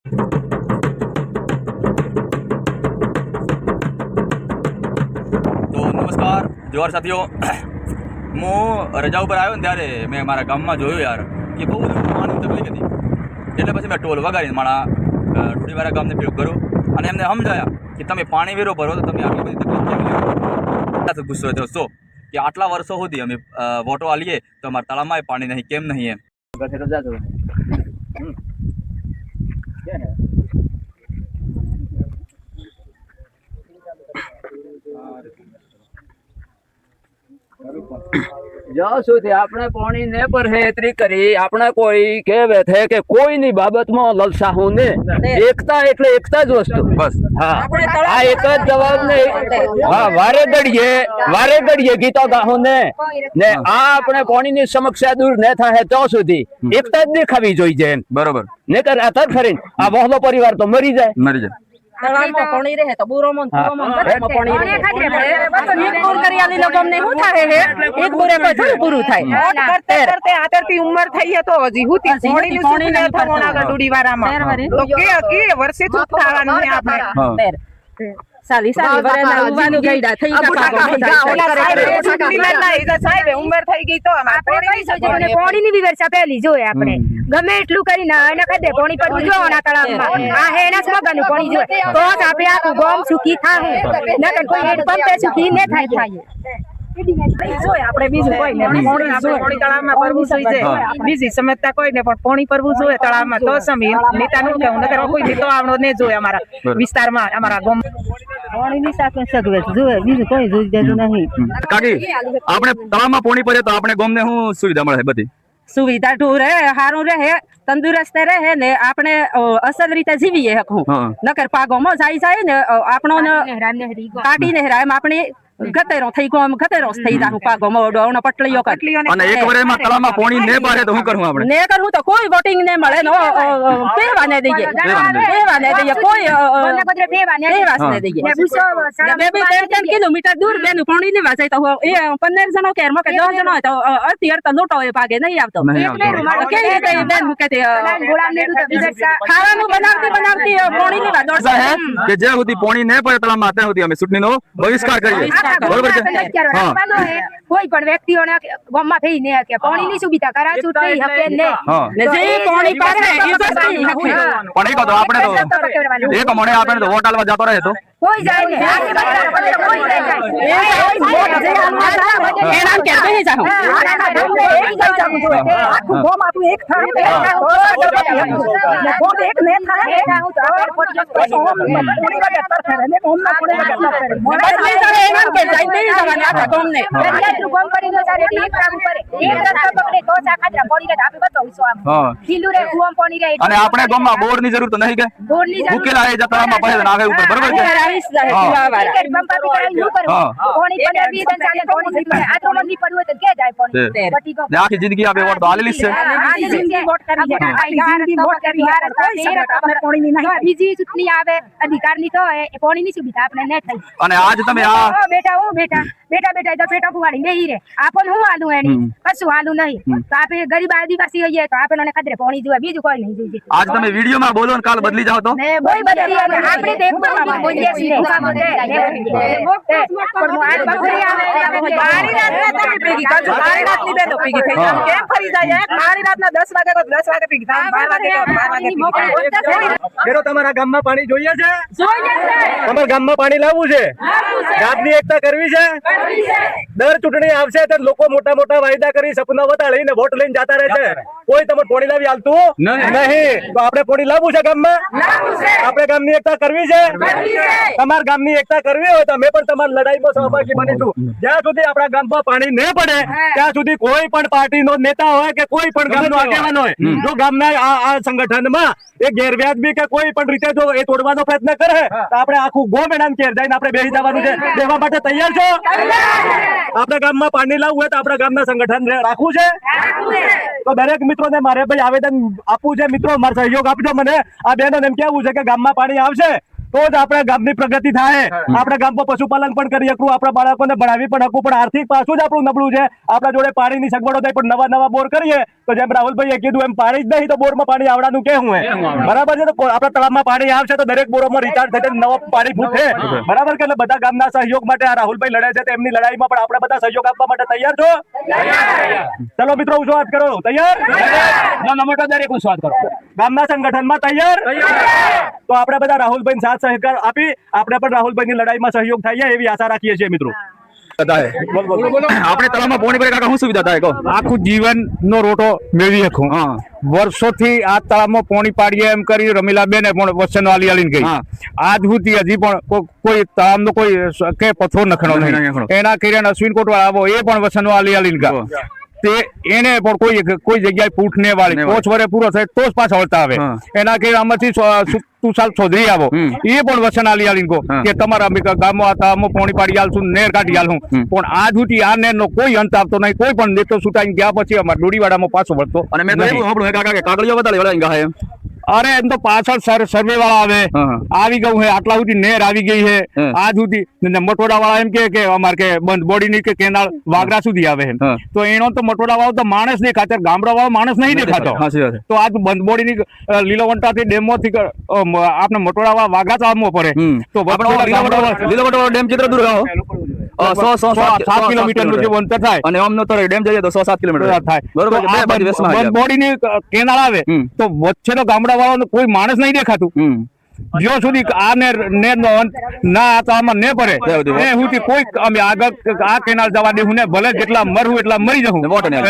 તો નમસ્કાર જોર સાથીઓ, હું રજા ઉપર આવ્યો ને ત્યારે મેં મારા ગામમાં જોયું યાર કે બહુ પાણીની તકલીફ હતી. એટલે પછી મેં ટોલ વગાડીને મારા ઢોળીવાળા ગામને ભેગું કર્યું અને એમને સમજાયા કે તમે પાણી વેરો ભરો તો તમે આટલી બધી તકલીફ કેમ લો. ગુસ્સો થયો શું કે આટલા વર્ષો સુધી અમે વોટો આલીએ તો અમારા તળાવમાં પાણી નહીં, કેમ નહીં એમ. જ્યાં સુધી આપણે પાણી ને પરહેતરી કરી આપણે કોઈ કહેવે છે કે કોઈની બાબતમાં લલસાવું ને. એકતા એટલે એકતા જ વસ્તુ. બસ હા, આ એક જ જવાબ ને. હા, વારે ઘડીએ ગીતો ગાહો ને આ આપણે પાણીની સમસ્યા દૂર ન થાય ત્યાં સુધી એકતા જ દેખાવી જોઈએ એમ. બરોબર. ને કર આ તર ખરી આ વહલો પરિવાર તો મરી જાય. તળાવમાં પાણી રહે તો બુરોમાં પાણી રહે. નિર્મૂળ કરી આલી લોકો અમને શું થાય છે? એક બુરે કોઈ થોડું પૂરું થાય. કરતે આતરતી ઉંમર થઈ તો હજી હુતી પાણીની પાણી ન થવાનું આગળ ડુડી વારામાં તો કે વર્ષે શું થવાનું ને આપણે સાલી વરે ના ઉવાનું ગઈડા થઈ સાહેબ ઉંમર થઈ ગઈ તો પાણીની વ્યવસ્થા પહેલી જોઈએ આપણે ગમે એટલું કરીને અને કદે પાણી પડવું જોઈએ ના તળાવમાં. આ હેના સ્મગાનું પાણી જોઈએ તો જ આપણે આખું ગામ સુખી થાય. નકર કોઈ હેડ પંપે સુખી ન થાય. આપણે બીજું કોઈ ને પાણી તળાવમાં પરવું જોઈએ. બીજી સમજતા કોઈ ને પણ પાણી પરવું જોઈએ તળાવમાં તો સમી નેતા નું કેવું નકર કોઈ નીતો આવડો ને જોઈએ અમારા વિસ્તારમાં અમારા ગામ પાણીની સાથે સગવે જોઈએ બીજું કોઈ જોઈ દેતું નહીં. કાકી આપણે તળાવમાં પાણી પડે તો આપણે ગામને શું સુવિધા મળે? બધી સુવિધા રહે, સારું રહે, તંદુરસ્ત રહે ને આપણે અસલ રીતે જીવીએ હકું. નકર પાગોમાં જાય ને આપણો કાઢી ને એમ આપણે ગતેરો થઈ ગયો, ગતેરો થઈ જાહું પાગોમાં ઓડો પટલીઓ અને એક વર્ષમાં તળાવમાં પાણી ને પાડે તો શું કરવું આપણે? ને કરવું તો કોઈ વોટિંગ ને મળે નો પેવા ને દઈએ કોઈ પેવાસ ને દઈએ. 2 કિલોમીટર દૂર બેનું પાણી લેવા જાય તો એ 15 જણો કેરમાં કે 10 જણો હોય તો અડધી લોટો એ ભાગે નહીં આવતો. કેવી રીતે બેન કે ખાવાનું બનાવતી પાણી લેવા દોડશે કે જ્યાં સુધી પાણી ન પડે તળાવમાં ત્યાં સુધી અમે ચૂંટણીનો બહિષ્કાર કરીએ. બરોબર છે. કોઈ પણ વ્યક્તિઓને ગામમાં થઈ ને કે પાણીની સુવિધા કરા ચૂંટણી હકે ને જે પાણી પાસે એ બસ્તી હકે પણ એક તો આપણે તો એક મણે આપણે તો વોટ આલવા જતો રહે તો કોઈ જાય ને કોઈ જાય એના કે બેહી જાવ આખું ગામ આપણું એક થાય કોણ એક ને થાય હું તો આપણે પોણી વાગે તરફરે ને ગામના પોણી વાગે તરફરે એના કે જાય બેહી જવાની આખા ગામને એટલું ગામ કરી દો તારે એક કામ કરે એક રસ્તા પકડે તો સાખાત્રા પોણી વાગે આપણે બતાવીશું આમ ખીલું રે કુવામ પોણી રે અને આપણે ગામમાં બોર ની જરૂર તો નહીં કે બોર ની જરૂર ઉકેલા એ જતરામાં પહેલા નાવે ઉપર. બરોબર છે. આખી જિંદગી આપણે વોટ તો આલેલી છે. બીજી ચૂંટણી આવે અધિકારની તો પાણીની સુવિધા આપણે ન થઈ. અને આજ તમે આ બેટા પેટા ફુવાડી બેહી રે આપણ હું આલું એની કશું આલું નહીં તો આપણે ગરીબ આદિવાસી હોઈએ તો આપણે ખતરે પાણી જોઈએ બીજું કોઈ નહીં જોઈએ. આજ તમે વિડીયોમાં બોલો ને કાલ બદલી જાવ તો આપણે દેખવામાં બોલીએ છીએ તમારા ગામમાં પાણી જોઈએ છે? તમારા ગામમાં પાણી લાવવું છે? જાતની એકતા કરવી છે? દર ચૂંટણી આવશે તો લોકો મોટા મોટા વાયદા કરી સપના વતાડીને વોટ લઈને જતા રહે છે. કોઈ તમે પાણી લાવી હાલતું નહીં. તો આપણે પાણી લાવવું છે ગામમાં? આપણે ગામની એકતા કરવી છે? તમારા ગામની એકતા કરવી હોય તો અમે પણ તમારી લડાઈમાં સહભાગી બનીશું. જ્યાં સુધી આપણા ગામમાં પાણી નહીં પડે ત્યાં સુધી કોઈ પણ પાર્ટીનો નેતા હોય કે કોઈ પણ ગામનો આગેવાન હોય જો ગામના આ સંગઠનમાં એ ગેરવ્યાજબી કે કોઈ પણ રીતે જો એ તોડવાનો પ્રયત્ન કરે તો આપણે આખું ગોમ એના ઘેર જઈને આપણે બેસી જવાનું છે. દેવા માટે તૈયાર છો? આપણા ગામમાં પાણી લાવવું હોય તો આપણા ગામના સંગઠન રાખવું છે. તો દરેક મિત્રોને મારે ભાઈ આવેદન આપવું છે. મિત્રો મારો સહયોગ આપજો મને. આ બેનોને એમ કેવું છે કે ગામમાં પાણી આવશે તો જ આપણા ગામની પ્રગતિ થાય. આપણા ગામમાં પશુપાલન પણ કરી શકું, આપણા બાળકોને ભણાવી પણ શકું, પણ આર્થિક પાસું જ આપણું નબળું છે. આપણા જોડે પાણીની સગવડો થાય પણ નવા બોર કરીએ તો જેમ રાહુલભાઈએ કીધું એમ પાણી જ નહીં તો બોરમાં પાણી આવવાનું કેવું હે? બરાબર છે. તો આપણા તળાવમાં પાણી આવશે તો દરેક બોરોમાં રિચાર્જ થશે, નવા પાણી ફૂટે. બરાબર કે? એટલે બધા ગામના સહયોગ માટે આ રાહુલભાઈ લડે છે, તેમની લડાઈમાં પણ આપણે બધા સહયોગ આપવા માટે તૈયાર છો? ચલો મિત્રો, હું વાત કરો. તૈયાર? દરેક વાત કરો. ગામના સંગઠનમાં તૈયાર? તો આપણે બધા રાહુલભાઈ સાથ સહકાર આપી આપણે પણ રાહુલભાઈની લડાઈમાં સહયોગ થાય એવી આશા રાખીએ છીએ મિત્રો. આપણે તળાવમાં પાણી ભરે કાકા શું સુવિધા થાય કહો? આખું જીવન નો રોટો મેળવી શકું. વર્ષોથી આ તળાવમાં પાણી પાડીએ એમ કરી રમીલાબેન પણ વચન વાલી આલીને ગઈ. આજ સુધી હજી પણ કોઈ તળાવનો કોઈ કે પથ્થરો નખણો નહીં. એના કિરણ અશ્વિન કોટવાળ આવો એ પણ વચન વાલી આલીને ગયા. તે એને પણ કોઈ જગ્યાએ ફૂટ ને વાળી 5 વર્ષ પૂરો થાય તો જ પાછા વળતા આવે. એના કિરણ આમાંથી તુષાર ચૌધરી આવો એ પણ વચન આલી આલીને કહો કે તમારા ગામમાં પાણી પાડી આલશું, નેર કાઢી આલું. પણ આજ સુધી આ નેર નો કોઈ અંત આવતો નહીં. કોઈ પણ નેતો છૂટાઈને ગયા પછી અમારા ડોડીવાડામાં પાછો વળતો. અને મેં તો એવું સાંભળ્યું કાકા કે કાગળિયો બતાડે વળાઈ ગયા એમ. અરે એમ તો પાછળ સર્વે વાળા આવે આવી ગયું હે, આટલા સુધી નેર આવી ગઈ હે. આજ સુધી મટોડા વાળા એમ કે અમારે કે બંધ બોડી ની કે કેનાલ વાગરા સુધી આવે એમ. તો એનો તો મટોડા વાળો તો માણસ દેખાતો, ગામડા વાળો માણસ નહીં દેખાતો. તો આજ બંધ બોડી ની લીલોવંટા થી ડેમો થી આપણે મટોડા વાળા વાગરા ચાલવો પડે. તો લીલોવંટા ડેમ કેટલો દૂર ગયો? 7 કિલોમીટર નું જે અંતર થાય. અને આમ નો તો ડેમ જઈએ તો 6-7 કિલોમીટર થાય. બરોબર. બંધ બોડી ની કેનાલ આવે તો વચ્ચે તો ગામડા વાળો કોઈ માણસ નહીં દેખાતું. જો સુધી આ નેર નો અંત ના આમાં ને પડે એ સુધી કોઈ અમે આગળ આ કેનાલ જવા દેવું ને, ભલે જેટલા મરવું એટલા મરી જવું.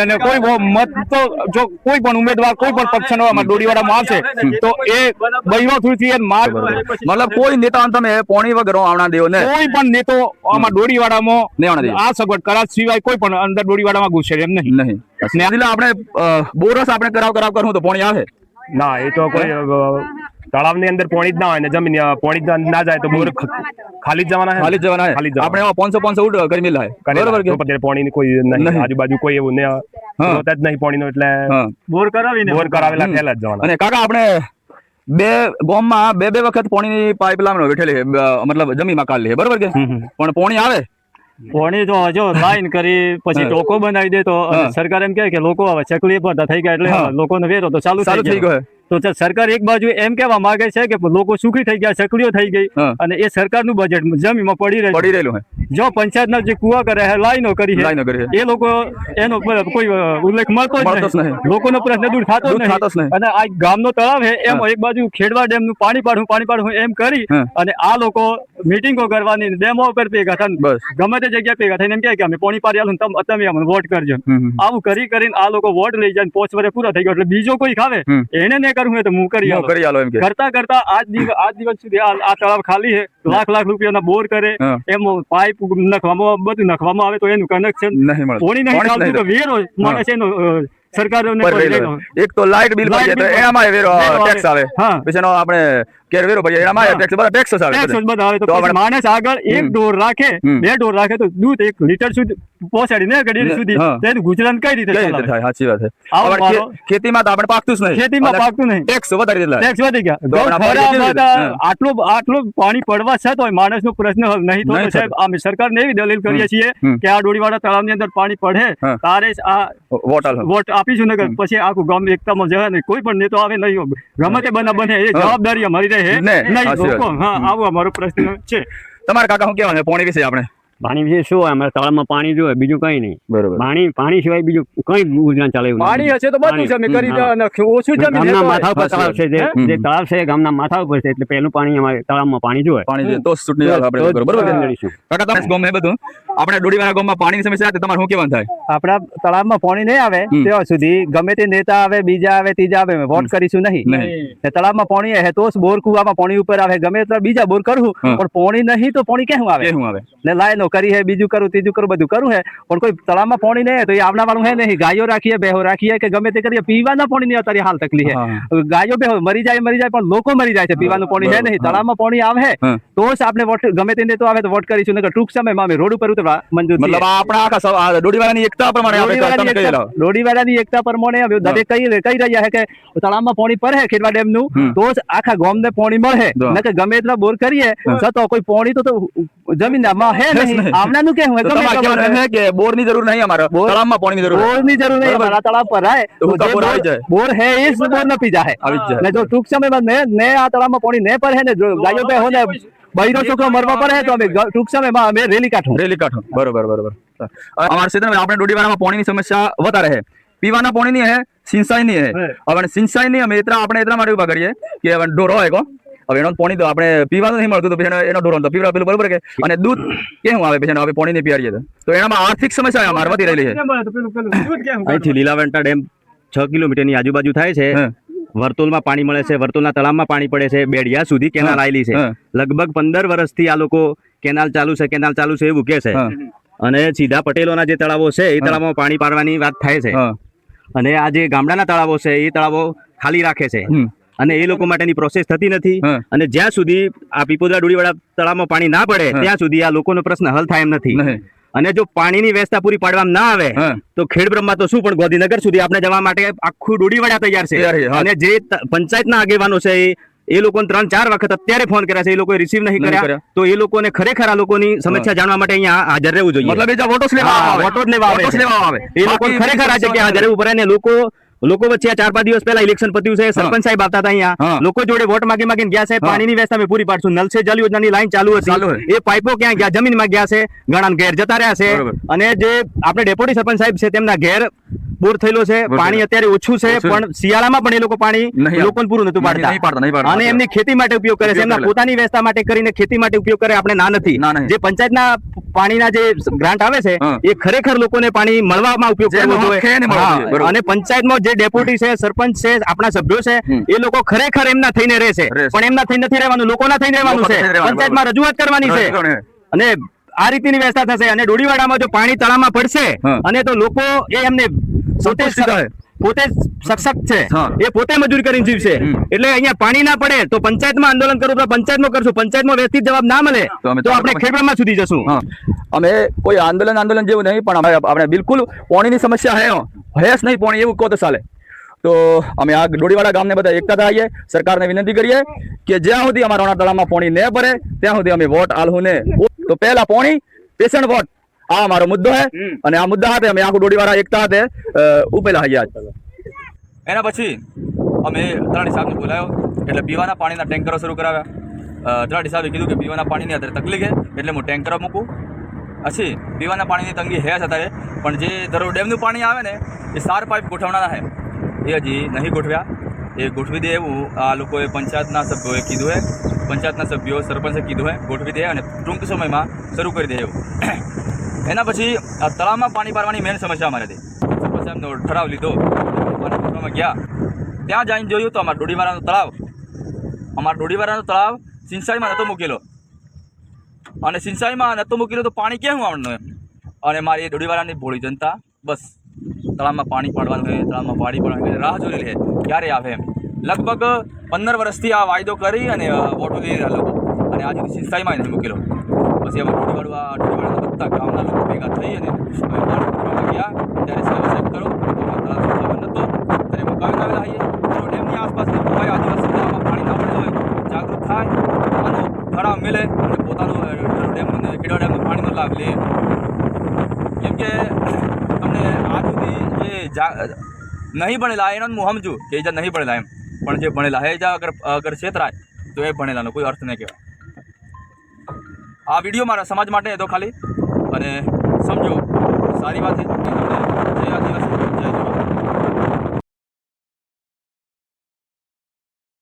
અને કોઈ મત તો જો કોઈ પણ ઉમેદવાર કોઈ પણ પક્ષનો ડોડીવાડામાં આવશે તો એ બહેરો થ્રુથી મતલબ કોઈ નેતા તમે પોણી વગર આવણા દેવો ને? કોઈ પણ નેતો આમાં ડોડીવાડામાં આ સગવડ કરાર સિવાય કોઈ પણ અંદર ડોડીવાડામાં ઘૂસે એમ નહીં. આપણે બોરસ આપણે કરાવ કરવું તો પોણી આવે ના? એ તો કોઈ તળાવની અંદર પાણી જ ના હોય ને જમીન પાણી ના જાય તો બોર ખાલી જ જવાના. આપણે 500 ઉડ કરી મિલાય. બરોબર કે? પાણીની કોઈ નહીં, આજુબાજુ કોઈ એવું જ નહીં પાણીનો, એટલે બોર કરાવેલા થયેલા જ જવાના. અને કાકા આપણે બે ગામમાં બે વખત પાણીની પાઇપલાઇન બેઠેલી મતલબ જમીનમાં કાઢલી, બરોબર કે? પણ પાણી આવે પાણી તો જો લાઈન કરી પછી ટોકો બનાવી દે તો સરકાર એમ કે લોકો હવે ચકલી પર થઈ ગયા એટલે લોકોને વેરો તો ચાલુ થઈ ગયો. તો સરકાર એક બાજુ એમ કહેવા માંગે છે કે લોકો સુખી થઈ ગયા, ચકલીઓ થઈ ગઈ, અને એ સરકારનું બજેટ જમીનમાં પડી રહેલું. જો પંચાયતના જે કુવા કરે છે, લાઈનો કરી છે, એ લોકો એનો કોઈ ઉલ્લેખ મળતો જ નહીં. લોકોનો પ્રશ્ન દૂર થતો નહીં. અને આ ગામનો તળાવ છે એમ એક બાજુ ખેડવા ડેમનું પાણી પાડું એમ કરી અને આ લોકો મીટિંગો કરવાની, ડેમો ઉપર ભેગા થાય, ગમે તે જગ્યાએ ભેગા થઈને એમ કે અમે પાણી પાડી આલું, તમે અમને વોટ કરજો. આવું કરીને આ લોકો વોટ લઈ જાય, 5 વર્ષ પૂરા થઈ ગયો એટલે બીજો કોઈ ખાવે એને ને કરવું તો હું કરી આલો એમ કરતા આજ દિવસ સુધી આ તળાવ ખાલી છે. લાખ રૂપિયાના બોર કરે, એમ પાઇપ નખવામાં બધું નખવામાં આવે તો એનું કનેક્શન પાણી નહીં ચાલતું તો વેરો માણસ એનો સરકાર એક તો લાઇટ બિલ એમાં વેરો ટેક્સ આવે, પછી આપણે કેર વેરો ભરીએ એમાં ટેક્સ આવે. તો માણસ આગળ એક ઢોર રાખે, 2 ઢોર રાખે તો દૂધ 1 લીટર સુધી પહોંચાડીને ગઢી સુધી તેનું ગુજરાન કઈ રીતે થાય? સાચી વાત છે. ખેતીમાં તો આપણે પાકતું જ નહીં. ખેતીમાં પાકતું નહીં. ટેક્સ વધારી દીધા. ટેક્સ વધી ગયા. આટલું પાણી પડવા છતાં માણસનો પ્રશ્ન હલ નહીં થતો. સાહેબ અમે સરકારને એવી દલીલ કરીએ છીએ કે આ ડોડીવાડા તળાવની અંદર પાણી પડે તારે આ વોટ આપીશું નગર પછી આખું ગામ એકતામાં જવા નહીં. કોઈ પણ નેતો આવે નહીં, ગમે તે બને એ જવાબદારી અમારી રહે નહીં. આવો અમારો પ્રશ્ન છે. તમારે કાકા શું કહેવાનું પાણી વિશે? આપણે પાણી વિશે શું હોય? અમારા તળાવમાં પાણી જોઈએ, બીજું કઈ નહીં. બરોબર. પાણી સિવાય બીજું કઈ ગુજરાન ચાલે એવું પાણી હશે તો બધું છે. ઓછું ગામના માથા ઉપર તળાવ છે, જે તળાવ છે ગામના માથા ઉપર છે, એટલે પહેલું પાણી અમારે તળાવમાં પાણી જોઈએ. પાણી તો ચૂંટણી આપણે બરોબર. કાકા તમે ગામ હે બધું આપણે ડોડીવાડા ગામમાં પાણીની સમસ્યા છે, તમારે શું કહેવાનું થાય? આપણા તળાવમાં પાણી નહીં આવે ત્યાં સુધી ગમે તે નેતા આવે, બીજા આવે, ત્રીજા આવે, વોટ કરીશું નહીં. તળાવમાં પાણી હે તો બોર કુવામાં પાણી ઉપર આવે, ગમે તો બીજા બોર કરવું, પણ પાણી નહીં તો પાણી કેવું આવે? એટલે લાઈનો કરી હે, બીજું કરું, ત્રીજું કરું, બધું કરું હે, પણ કોઈ તળાવમાં પાણી નહીં તો એ આવના વાળું હે નહીં. ગાયો રાખીએ, બેહો રાખીએ કે ગમે તે કરીએ, પીવાના પાણી ની અત્યારે હાલ તકલીફ હે. ગાયો બેહો મરી જાય, પણ લોકો મરી જાય છે, પીવાનું પાણી હે નહીં. તળાવમાં પાણી આવે તો જ આપણે વોટ, ગમે તે નેતો આવે તો વોટ કરીશું. ટૂંક સમયમાં અમે રોડ ઉપર કરવા મંજૂર મતલબ આ આપણા આખા ડોડીવાળાની એકતા પ્રમાણે આપણે તમે કહી લો. ડોડીવાડાની એકતા પ્રમાણે હવે દરેક કહી રહ્યા છે કે તળાવમાં પાણી પડે ખેડવા ડેમનું તો જ આખા ગામને પાણી મળે. નકર ગમે એટલા બોર કરીએ છતાં કોઈ પાણી તો જમીનમાં હે નહીં. આવનાનું કે હું તો તમારે કહેવાનું એમ છે કે બોરની જરૂર નહીં, અમારે તળાવમાં પાણીની જરૂર છે. બોરની જરૂર નહીં, અમારા તળાવ પર આય તો હુંકા બોર આવી જાય. બોર હે એ જ બોર ન પી જાય. આવી જ જાય. ને જો ટૂંક સમયમાં ને આ તળાવમાં પાણી ને પડે ને જો ગાયો બે હોને બૈરો છોકરો મરવા પડે તો અમે ટૂંક સમયમાં અમે રેલી કાઢું. બરોબર. અમારા ક્ષેત્રમાં આપણે ડોડીવાડામાં પાણીની સમસ્યા વધારે છે. પીવાના પાણીની છે, સિંચાઈની છે. હવે સિંચાઈની અમે એટલા માટે ઉભા કરીએ કે હવે ઢોરો હોય કો હવે એનો પાણી તો આપણે પીવાનું નહીં મળતું તો પછી એનો ઢોરો તો પીવડા પેલું બરોબર કે અને દૂધ કેવું આવે પછી હવે પાણી નહીં પીવાડીએ તો એનામાં આર્થિક સમસ્યા અમારે વધી રહેલી છે. અહીંથી લીલાવંટા ડેમ 6 કિલોમીટરની આજુબાજુ થાય છે. વર્તુલમાં પાણી મળે છે, વર્તુલના તળાવમાં પાણી પડે છે, બેડિયા સુધી કેનાલ આવેલી છે. લગભગ 15 વર્ષથી આ લોકો કેનાલ ચાલુ છે એવું કે છે. અને સીધા પટેલોના જે તળાવો છે એ તળાવમાં પાણી પાડવાની વાત થાય છે. અને આ જે ગામડાના તળાવો છે એ તળાવો ખાલી રાખે છે અને એ લોકો માટેની પ્રોસેસ થતી નથી. અને જ્યાં સુધી આ પીપોદરા ડોડીવાડા તળાવમાં પાણી ના પડે ત્યાં સુધી આ લોકોનો પ્રશ્ન હલ થાય એમ નથી. અને જો પાણીની વ્યવસ્થા પૂરી પાડવામાં ના આવે તો ખેડબ્રહ્મા તો શું પણ ગોધીનગર સુધી આપણે જવા માટે આખું ડોડીવાડા તૈયાર છે. અને જે પંચાયતના આગેવાનો છે એ લોકોને 3-4 વખત અત્યારે ફોન કર્યા છે, એ લોકોએ રિસીવ નહીં કર્યા. તો એ લોકોને ખરેખર આ લોકોની સમસ્યા જાણવા માટે અહીંયા હાજર રહેવું જોઈએ. મતલબ વોટો જ લેવા આવે. એ લોકો ખરેખર આ જગ્યાએ હાજર રહેવું પડે. ને લોકો વચ્ચે 4-5 દિવસ પહેલા ઇલેક્શન પત્યું છે, સરપંચ સાહેબ આવતા હતા અહીંયા, લોકો જોડે વોટ માગીને ગયા છે. પાણીની વ્યવસ્થા અમે પૂરી પાડશું. નલ સે જલ યોજનાની લાઈન ચાલુ હતી, એ પાઇપો ક્યાં ગયા? જમીનમાં ગયા છે, ઘણા ઘેર જતા રહ્યા છે. અને જે આપણે ડેપ્યુટી સરપંચ સાહેબ છે તેમના ઘેર બોર થયેલો છે. પાણી અત્યારે ઓછું છે પણ શિયાળામાં પણ એ લોકો પાણી લોકોને પૂરું નતું પાડતા અને એમની ખેતી માટે ઉપયોગ કરે છે. એમના પોતાની વ્યવસ્થા માટે કરીને ખેતી માટે ઉપયોગ કરે. આપણે ના નથી. જે પંચાયતના પાણીના જે ગ્રાન્ટ આવે છે એ ખરેખર લોકોને પાણી મળવામાં ઉપયોગ કરવો જોઈએ. અને પંચાયતમાં જે ડેપ્યુટી છે, સરપંચ છે, આપણા સભ્યો છે એ લોકો ખરેખર એમના થઈને રહે છે. પણ એમના થઈ નથી રહેવાનું, લોકોના થઈને રહેવાનું છે. પંચાયતમાં રજૂઆત કરવાની છે અને આ રીતની વ્યવસ્થા થશે. અને ડોડીવાડામાં જો પાણી તળાવમાં પડશે અને તો લોકો એ એમને પોતે સશક્ત છે, એ પોતે મજૂરી કરીને જીવશે. એટલે અહીંયા પાણી ના પડે તો પંચાયતમાં આંદોલન કરવું તો પંચાયતમાં કરશું. પંચાયતમાં વ્યવસ્થિત જવાબ ના મળે તો આપણે ખેડબ્રહ્મા સુધી જશું. અમે કોઈ આંદોલન જેવું નહીં, પણ આપણે બિલકુલ પાણીની સમસ્યા હે જ નહીં. પાણી એવું કહો તો ચાલે. તો અમે આ ડોડીવાડા ગામને બધા એકતા થઈએ, સરકારને વિનંતી કરીએ કે જ્યાં સુધી અમારા તળાવમાં પાણી ન ભરે ત્યાં સુધી અમે વોટ આલવું ને. તો પહેલા પાણી, પેશન્ટ વોટ, આ અમારો મુદ્દો છે. અને આ મુદ્દા સાથે અમે આખું ડોડીવાડા એકતા સાથે ઉપેલા હૈયા. એના પછી અમે તલાટી સાહેબને બોલાવ્યો એટલે પીવાના પાણીના ટેન્કરો શરૂ કરાવ્યા. તલાટી સાહેબે કીધું કે પીવાના પાણીની અત્યારે તકલીફ છે એટલે હું ટેન્કરો મૂકું. પછી પીવાના પાણીની તંગી હે અત્યારે, પણ જે ધરોઈ ડેમનું પાણી આવે ને એ 4 પાઇપ ગોઠવવાના છે, એ હજી નહીં ગોઠવ્યા. એ ગોઠવી દે એવું આ લોકોએ પંચાયતના સભ્યોએ કીધું છે. પંચાયતના સભ્યો, સરપંચે કીધું છે ગોઠવી દે અને ટૂંક સમયમાં શરૂ કરી દે એવું. એના પછી આ તળાવમાં પાણી પાડવાની મેન સમસ્યા અમારે હતી. સરપંચ સાહેબનો ઠરાવ લીધો, ગયા ત્યાં જઈને જોયું તો અમારા ડોડીવાડાનો તળાવ સિંચાઈમાં નહોતો મૂકેલો. અને સિંચાઈમાં નહોતો મૂકેલો તો પાણી કેમ આવવાનું એમ. અને મારી એ ડોડીવાડાની ભોળી જનતા બસ તળાવમાં પાણી પાડવાનું છે, તળાવમાં પાણી પાડવાનું રાહ જોઈ લે ક્યારે આવે એમ. લગભગ 15 વર્ષથી આ વાયદો કરી અને વોટો લઈ રહ્યા લોકો, અને આજે સિંચાઈમાં નહીં મૂકેલો. પછી હવે ડોડીવાડા બધા ગામના લોકો ભેગા થઈ અને પાણી ગયા ત્યારે સાહેબ કરો નહોતો ત્યારે મુકાવી આવેલા આવીએ. ડેમની આસપાસની કોઈ આદિવાસી તળાવમાં પાણી ના પડે હોય, જાગૃત થાય, આનો ઠરાવ મેળે અને પોતાનું ડેમનું ખેડવા ડેમનું પાણીનો લાભ લે. કેમ કે તમને આજ સુધી જે નહીં ભણેલા એનો હું સમજું કે એ નહીં ભણેલા એમ, પણ જે ભણેલા હે અગર છેતરાય તો એ ભણેલાનો કોઈ અર્થ નહીં કહેવાય. આ વિડીયો મારા સમાજ માટે હતો ખાલી, અને સમજો સારી વાત છે.